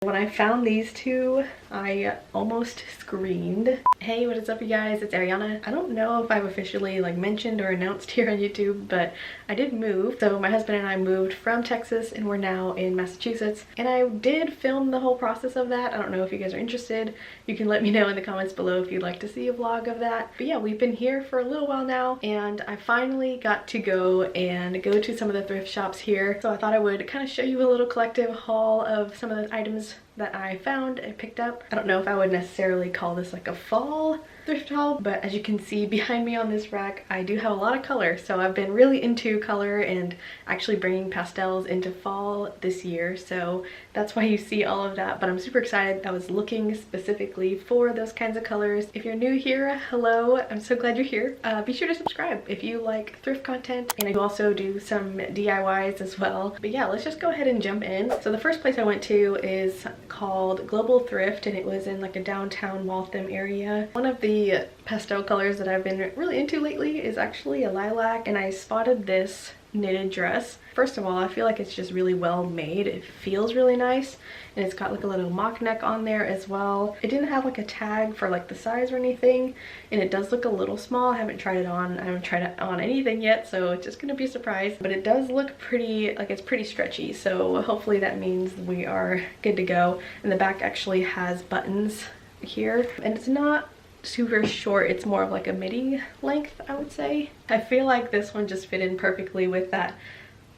When I found these two, I almost screamed. Hey, what is up you guys? It's Ariana. I don't know if I've officially mentioned or announced here on YouTube, but I did move. So my husband and I moved from Texas and we're now in Massachusetts. And I did film the whole process of that. I don't know if you guys are interested. You can let me know in the comments below if you'd like to see a vlog of that. But yeah, we've been here for a little while now and I finally got to go to some of the thrift shops here. So I thought I would kind of show you a little collective haul of some of the items that I found and picked up. I don't know if I would necessarily call this like a fall thrift haul, but as you can see behind me on this rack, I do have a lot of color. So I've been really into color and actually bringing pastels into fall this year. So that's why you see all of that, but I'm super excited. I was looking specifically for those kinds of colors. If you're new here, hello, I'm so glad you're here. Be sure to subscribe if you like thrift content, and I also do some DIYs as well. But yeah, let's just go ahead and jump in. So the first place I went to is called Global Thrift, and it was in like a downtown Waltham area. One of the pastel colors that I've been really into lately is actually a lilac, and I spotted this knitted dress. First of all, I feel like it's just really well made. It feels really nice, and it's got like a little mock neck on there as well. It didn't have like a tag for like the size or anything, and it does look a little small. I haven't tried it on. I haven't tried it on anything yet, so it's just gonna be a surprise. But it does look pretty, like it's pretty stretchy, so hopefully that means we are good to go. And the back actually has buttons here, and it's not super short, it's more of like a midi length, I would say. I feel like this one just fit in perfectly with that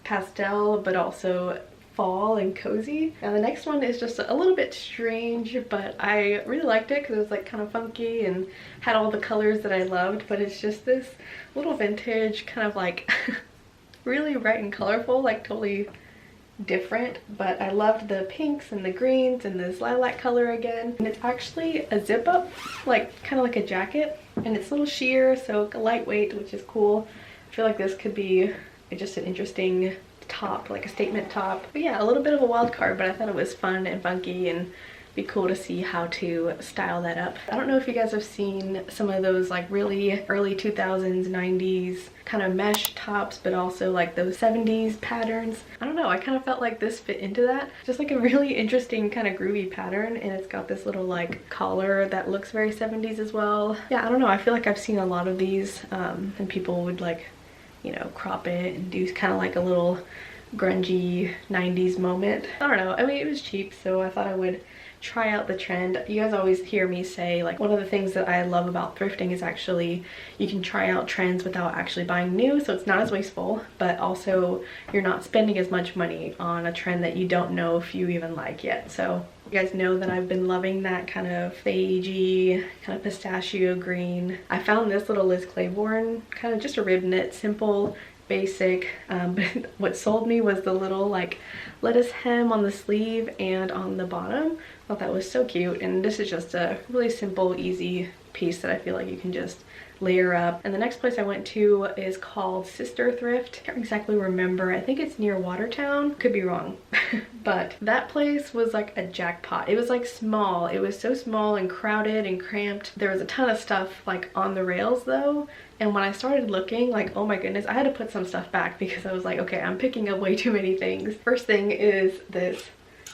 pastel, but also fall and cozy. Now the next one is just a little bit strange, but I really liked it because it was like kind of funky and had all the colors that I loved, but it's just this little vintage kind of like really bright and colorful, like totally different. But I loved the pinks and the greens and this lilac color again, and it's actually a zip up, like kind of like a jacket, and it's a little sheer, so lightweight, which is cool. I feel like this could be just an interesting top, like a statement top. But yeah, a little bit of a wild card, but I thought it was fun and funky and be cool to see how to style that up. I don't know if you guys have seen some of those like really early 2000s, 90s kind of mesh tops, but also like those 70s patterns. I don't know, I kind of felt like this fit into that. Just like a really interesting kind of groovy pattern, and it's got this little like collar that looks very 70s as well. Yeah, I don't know, I feel like I've seen a lot of these and people would like, you know, crop it and do kind of like a little grungy 90s moment. I don't know, I mean it was cheap, so I thought I would try out the trend. You guys always hear me say like one of the things that I love about thrifting is actually you can try out trends without actually buying new, so it's not as wasteful, but also you're not spending as much money on a trend that you don't know if you even like yet. So you guys know that I've been loving that kind of beigey, kind of pistachio green. I found this little Liz Claiborne, kind of just a rib knit, simple, basic, but what sold me was the little like lettuce hem on the sleeve and on the bottom. I thought that was so cute, and this is just a really simple, easy piece that I feel like you can just layer up. And the next place I went to is called Sister Thrift. I can't exactly remember, I think it's near Watertown, could be wrong. But that place was like a jackpot. It was like small, it was so small and crowded and cramped. There was a ton of stuff like on the rails though, and when I started looking, like, oh my goodness, I had to put some stuff back because I was like, okay, I'm picking up way too many things. First thing is this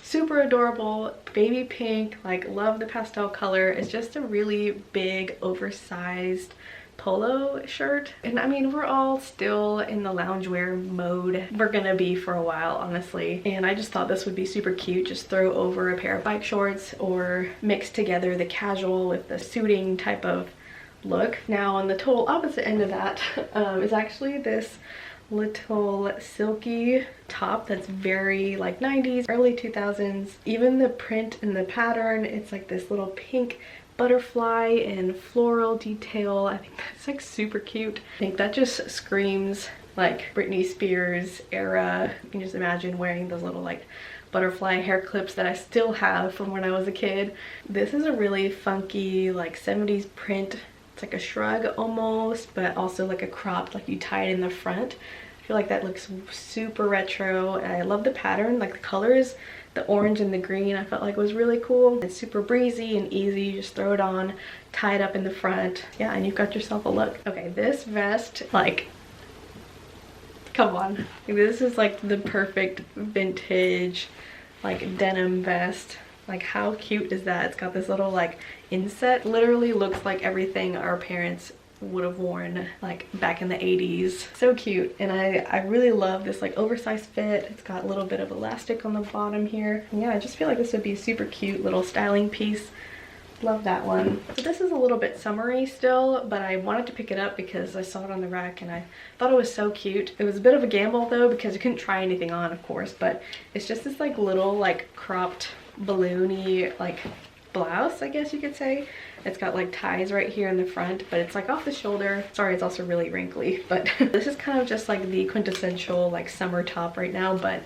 super adorable baby pink, like love the pastel color. It's just a really big oversized polo shirt, and I mean we're all still in the loungewear mode. We're gonna be for a while, honestly, and I just thought this would be super cute. Just throw over a pair of bike shorts or mix together the casual with the suiting type of look. Now on the total opposite end of that is actually this little silky top that's very like 90s, early 2000s. Even the print and the pattern, it's like this little pink butterfly and floral detail. I think that's like super cute. I think that just screams like Britney Spears era. You can just imagine wearing those little like butterfly hair clips that I still have from when I was a kid. This is a really funky like 70s print. It's like a shrug almost, but also like a cropped, like you tie it in the front. I feel like that looks super retro, and I love the pattern, like the colors, the orange and the green I felt like was really cool. It's super breezy and easy. You just throw it on, tie it up in the front. Yeah, and you've got yourself a look. Okay, this vest, like, come on. This is like the perfect vintage, like denim vest. Like, how cute is that? It's got this little like inset. Literally looks like everything our parents would have worn like back in the 80s. So cute. And I really love this like oversized fit. It's got a little bit of elastic on the bottom here. And yeah, I just feel like this would be a super cute little styling piece. Love that one. So this is a little bit summery still, but I wanted to pick it up because I saw it on the rack and I thought it was so cute. It was a bit of a gamble though, because you couldn't try anything on, of course, but it's just this like little like cropped balloony like blouse, I guess you could say. It's got like ties right here in the front, but it's like off the shoulder. Sorry, it's also really wrinkly, but this is kind of just like the quintessential like summer top right now, but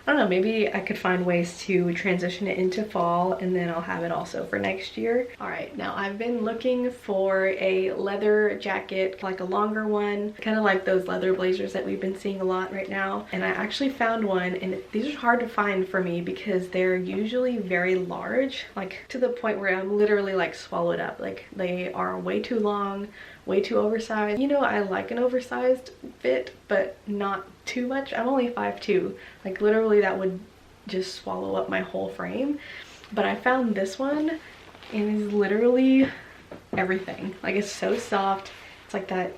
I don't know, maybe I could find ways to transition it into fall and then I'll have it also for next year. All right, now I've been looking for a leather jacket, like a longer one, kind of like those leather blazers that we've been seeing a lot right now. And I actually found one, and these are hard to find for me because they're usually very large, like to the point where I'm literally like swallowed up. Like they are way too long, way too oversized. You know, I like an oversized fit, but not too much. I'm only 5'2", like literally that would just swallow up my whole frame. But I found this one and it's literally everything. Like, it's so soft. It's like that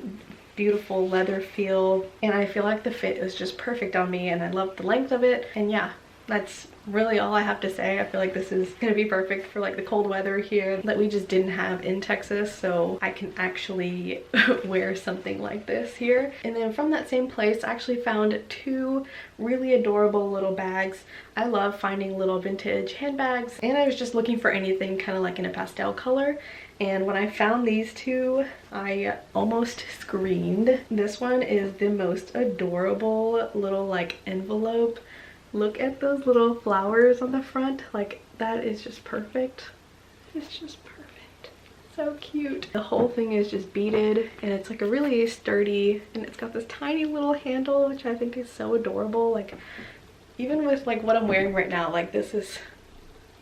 beautiful leather feel, and I feel like the fit is just perfect on me, and I love the length of it. And yeah, that's really all I have to say. I feel like this is gonna be perfect for like the cold weather here that we just didn't have in Texas, so I can actually wear something like this here. And then from that same place, I actually found two really adorable little bags. I love finding little vintage handbags, and I was just looking for anything kind of like in a pastel color. And when I found these two, I almost screamed. This one is the most adorable little like envelope. Look at those little flowers on the front. Like, that is just perfect. It's just perfect. So cute. The whole thing is just beaded, and it's like a really sturdy, and it's got this tiny little handle, which I think is so adorable. Like, even with like what I'm wearing right now, like this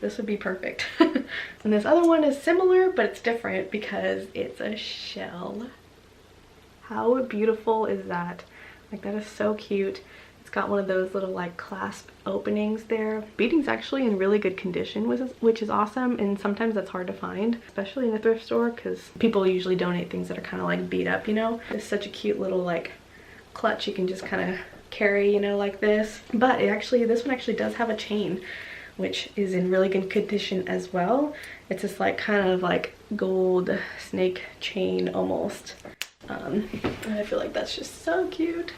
would be perfect. And this other one is similar, but it's different because it's a shell. How beautiful is that? Like, that is so cute. It's got one of those little like clasp openings there. Beading's actually in really good condition, which is awesome, and sometimes that's hard to find, especially in a thrift store, because people usually donate things that are kind of like beat up, you know. It's such a cute little like clutch you can just kind of carry, you know, like this. But this one actually does have a chain, which is in really good condition as well. It's this like kind of like gold snake chain almost. And I feel like that's just so cute.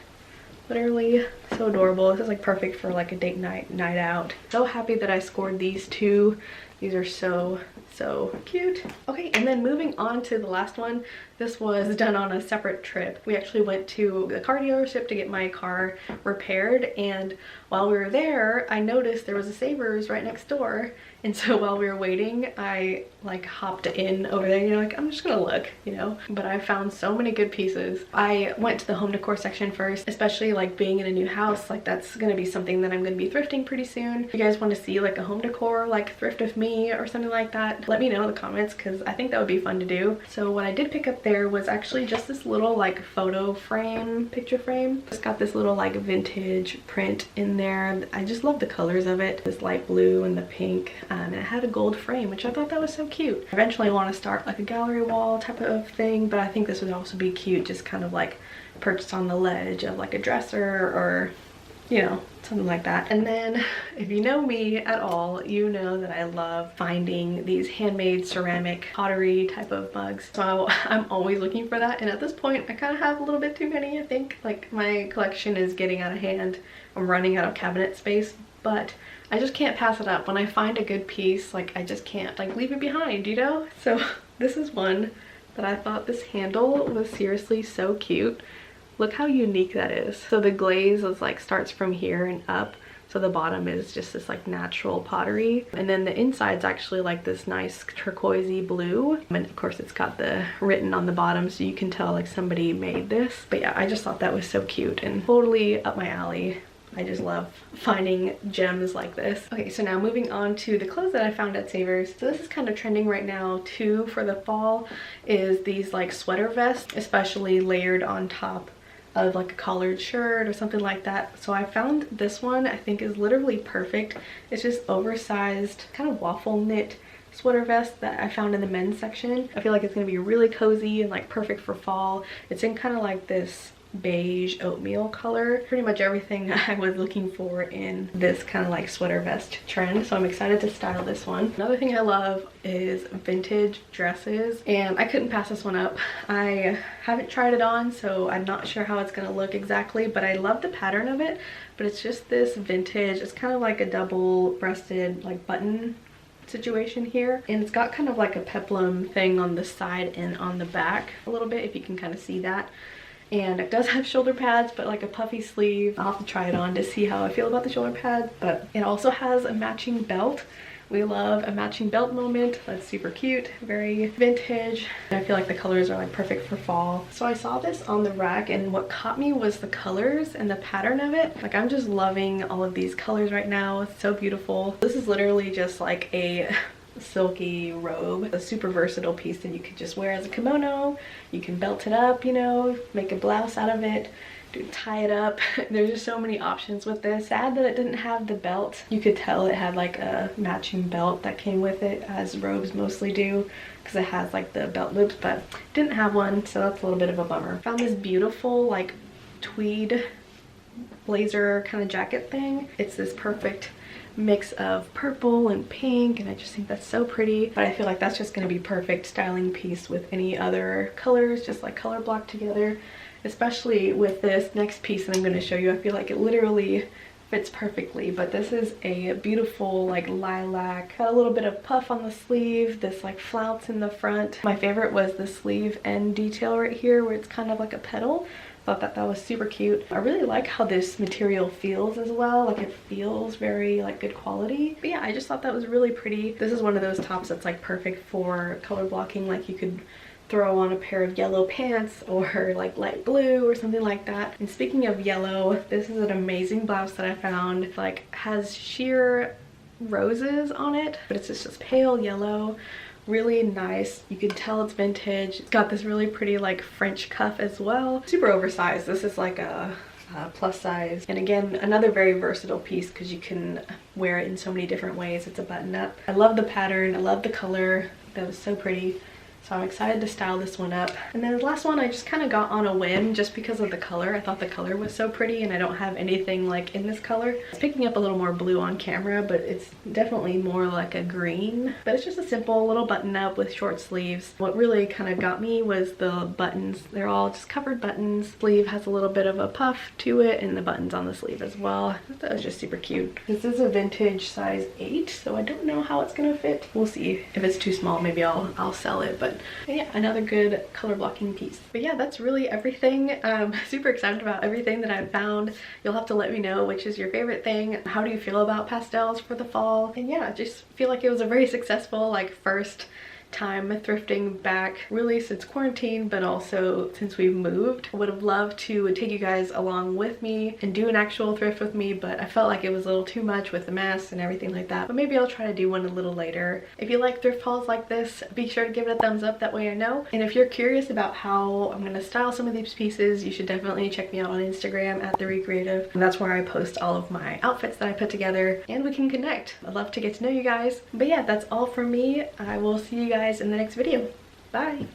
Literally so adorable. This is like perfect for like a date night out. So happy that I scored these two. These are so cute. Okay, and then moving on to the last one. This was done on a separate trip. We actually went to the car dealership to get my car repaired, and while we were there, I noticed there was a Savers right next door. And so while we were waiting, I like hopped in over there, you know, like I'm just gonna look, you know. But I found so many good pieces. I went to the home decor section first, especially like being in a new house. Like, that's gonna be something that I'm gonna be thrifting pretty soon. If you guys want to see like a home decor like thrift with me or something like that, let me know in the comments, because I think that would be fun to do. So what I did pick up there was actually just this little like photo frame, picture frame. It's got this little like vintage print in there. I just love the colors of it, this light blue and the pink. And it had a gold frame, which I thought that was so cute. Eventually I want to start like a gallery wall type of thing, but I think this would also be cute, just kind of like perched on the ledge of like a dresser, or you know, something like that. And then if you know me at all, you know that I love finding these handmade ceramic pottery type of mugs. So I'm always looking for that, and at this point I kind of have a little bit too many, I think. Like, my collection is getting out of hand. I'm running out of cabinet space, but I just can't pass it up. When I find a good piece, like, I just can't like leave it behind, you know? So this is one that I thought this handle was seriously so cute. Look how unique that is. So the glaze is like starts from here and up. So the bottom is just this like natural pottery. And then the inside's actually like this nice turquoisey blue. And of course it's got the written on the bottom, so you can tell like somebody made this. But yeah, I just thought that was so cute and totally up my alley. I just love finding gems like this. Okay, so now moving on to the clothes that I found at Savers. So this is kind of trending right now too for the fall, is these like sweater vests, especially layered on top of like a collared shirt or something like that. So I found this one, I think is literally perfect. It's just oversized kind of waffle knit sweater vest that I found in the men's section. I feel like it's gonna be really cozy and like perfect for fall. It's in kind of like this beige oatmeal color. Pretty much everything I was looking for in this kind of like sweater vest trend, so I'm excited to style this one. Another thing I love is vintage dresses, and I couldn't pass this one up. I haven't tried it on, so I'm not sure how it's gonna look exactly, but I love the pattern of it. But it's just this vintage, it's kind of like a double-breasted like button situation here, and it's got kind of like a peplum thing on the side and on the back a little bit, if you can kind of see that. And it does have shoulder pads, but like a puffy sleeve. I'll have to try it on to see how I feel about the shoulder pads, but it also has a matching belt. We love a matching belt moment. That's super cute, very vintage. And I feel like the colors are like perfect for fall. So I saw this on the rack, and what caught me was the colors and the pattern of it. Like, I'm just loving all of these colors right now. It's so beautiful. This is literally just like a silky robe, a super versatile piece that you could just wear as a kimono. You can belt it up, you know, make a blouse out of it, tie it up. There's just so many options with this. Sad that it didn't have the belt. You could tell it had like a matching belt that came with it, as robes mostly do, because it has like the belt loops, but it didn't have one, so that's a little bit of a bummer. Found this beautiful like tweed blazer kind of jacket thing. It's this perfect mix of purple and pink, and I just think that's so pretty. But I feel like that's just going to be perfect styling piece with any other colors, just like color block together, especially with this next piece that I'm going to show you. I feel like it literally fits perfectly. But this is a beautiful like lilac, got a little bit of puff on the sleeve, this like flounce in the front. My favorite was the sleeve end detail right here, where it's kind of like a petal. Thought that was super cute. I really like how this material feels as well. Like, it feels very like good quality. But yeah, I just thought that was really pretty. This is one of those tops that's like perfect for color blocking. Like, you could throw on a pair of yellow pants or like light blue or something like that. And speaking of yellow, this is an amazing blouse that I found. Like, has sheer roses on it, but it's just pale yellow. Really nice. You can tell it's vintage. It's got this really pretty like French cuff as well. Super oversized. This is like a plus size, and again, another very versatile piece because you can wear it in so many different ways. It's a button up. I love the pattern. I love the color. That was so pretty. So I'm excited to style this one up. And then the last one I just kind of got on a whim just because of the color. I thought the color was so pretty, and I don't have anything like in this color. It's picking up a little more blue on camera, but it's definitely more like a green. But it's just a simple little button up with short sleeves. What really kind of got me was the buttons. They're all just covered buttons. Sleeve has a little bit of a puff to it, and the buttons on the sleeve as well. I thought that was just super cute. This is a vintage size 8, so I don't know how it's gonna fit. We'll see. If it's too small, maybe I'll sell it. But yeah, another good color blocking piece. But yeah, that's really everything. I'm super excited about everything that I've found. You'll have to let me know which is your favorite thing. How do you feel about pastels for the fall? And yeah, I just feel like it was a very successful like first time thrifting back, really since quarantine, but also since we've moved. I would have loved to take you guys along with me and do an actual thrift with me, but I felt like it was a little too much with the masks and everything like that. But maybe I'll try to do one a little later. If you like thrift hauls like this, be sure to give it a thumbs up, that way I know. And if you're curious about how I'm gonna style some of these pieces, you should definitely check me out on Instagram at @therecreative. And that's where I post all of my outfits that I put together, and we can connect. I'd love to get to know you guys. But yeah, that's all from me. I will see you guys in the next video. Bye.